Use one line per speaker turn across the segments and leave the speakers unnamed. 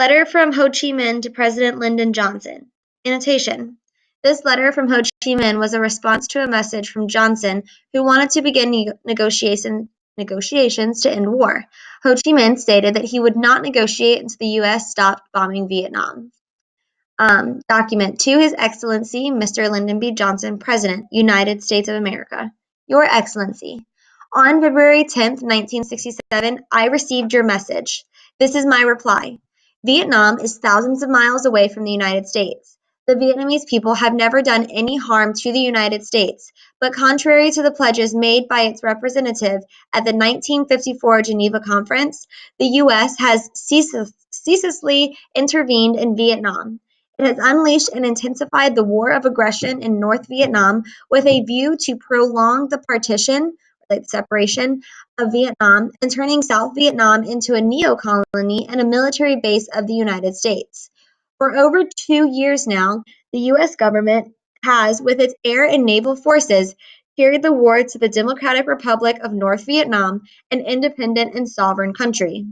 Letter from Ho Chi Minh to President Lyndon Johnson. Annotation. This letter from Ho Chi Minh was a response to a message from Johnson, who wanted to begin negotiations to end war. Ho Chi Minh stated that he would not negotiate until the U.S. stopped bombing Vietnam. Document to His Excellency, Mr. Lyndon B. Johnson, President, United States of America. Your Excellency, on February 10, 1967, I received your message. This is my reply. Vietnam is thousands of miles away from the United States. The Vietnamese people have never done any harm to the United States, but contrary to the pledges made by its representative at the 1954 Geneva Conference, the U.S. has ceaselessly intervened in Vietnam. It has unleashed and intensified the war of aggression in North Vietnam with a view to prolong the partition, like separation, of Vietnam and turning South Vietnam into a neo-colony and a military base of the United States. For over 2 years now, the U.S. government has, with its air and naval forces, carried the war to the Democratic Republic of North Vietnam, an independent and sovereign country.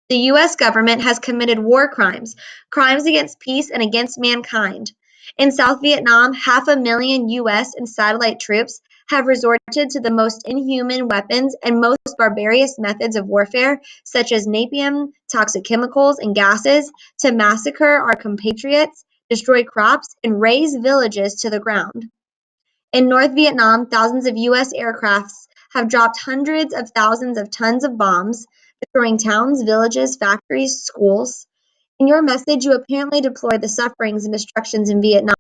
The U.S. government has committed war crimes, crimes against peace and against mankind. In South Vietnam, 500,000 U.S. and satellite troops have resorted to the most inhuman weapons and most barbarous methods of warfare, such as napalm, toxic chemicals, and gases, to massacre our compatriots, destroy crops, and raze villages to the ground. In North Vietnam, thousands of U.S. aircrafts have dropped hundreds of thousands of tons of bombs, destroying towns, villages, factories, schools. In your message, you apparently deplore the sufferings and destructions in Vietnam.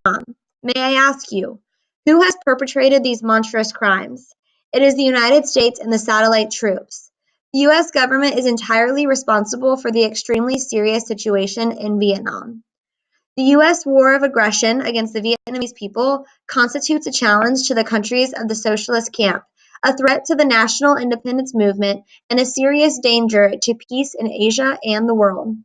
May I ask you, who has perpetrated these monstrous crimes? It is the United States and the satellite troops. The U.S. government is entirely responsible for the extremely serious situation in Vietnam. The U.S. war of aggression against the Vietnamese people constitutes a challenge to the countries of the socialist camp, a threat to the national independence movement, and a serious danger to peace in Asia and the world.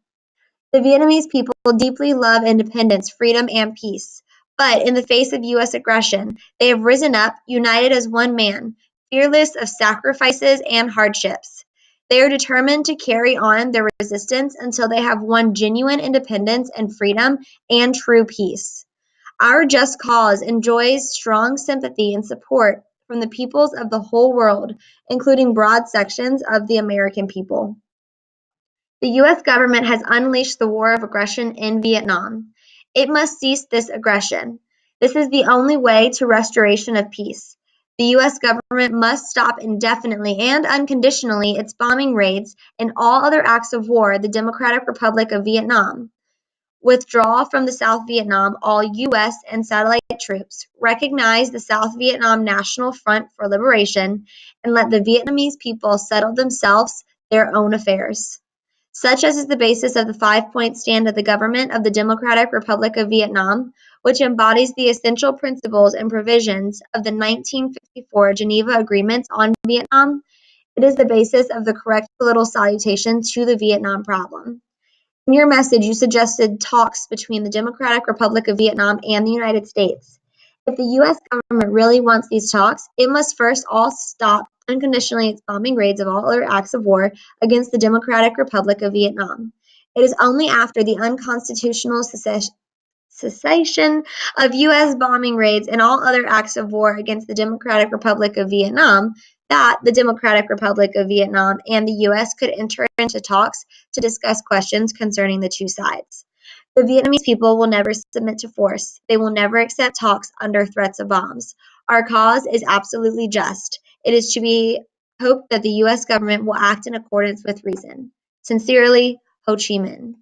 The Vietnamese people deeply love independence, freedom, and peace. But in the face of U.S. aggression, they have risen up, united as one man, fearless of sacrifices and hardships. They are determined to carry on their resistance until they have won genuine independence and freedom and true peace. Our just cause enjoys strong sympathy and support from the peoples of the whole world, including broad sections of the American people. The U.S. government has unleashed the war of aggression in Vietnam. It must cease this aggression. This is the only way to restoration of peace. The U.S. government must stop indefinitely and unconditionally its bombing raids and all other acts of war the Democratic Republic of Vietnam. Withdraw from the South Vietnam all U.S. and satellite troops, recognize the South Vietnam National Front for Liberation, and let the Vietnamese people settle themselves their own affairs. Such as is the basis of the 5-point stand of the government of the Democratic Republic of Vietnam, which embodies the essential principles and provisions of the 1954 Geneva Agreements on Vietnam. It is the basis of the correct political salutation to the Vietnam problem. In your message, you suggested talks between the Democratic Republic of Vietnam and the United States. If the U.S. government really wants these talks, it must first all stop unconditionally its bombing raids of all other acts of war against the Democratic Republic of Vietnam. It is only after the unconstitutional cessation of U.S. bombing raids and all other acts of war against the Democratic Republic of Vietnam that the Democratic Republic of Vietnam and the U.S. could enter into talks to discuss questions concerning the two sides. The Vietnamese people will never submit to force. They will never accept talks under threats of bombs. Our cause is absolutely just. It is to be hoped that the U.S. government will act in accordance with reason. Sincerely, Ho Chi Minh.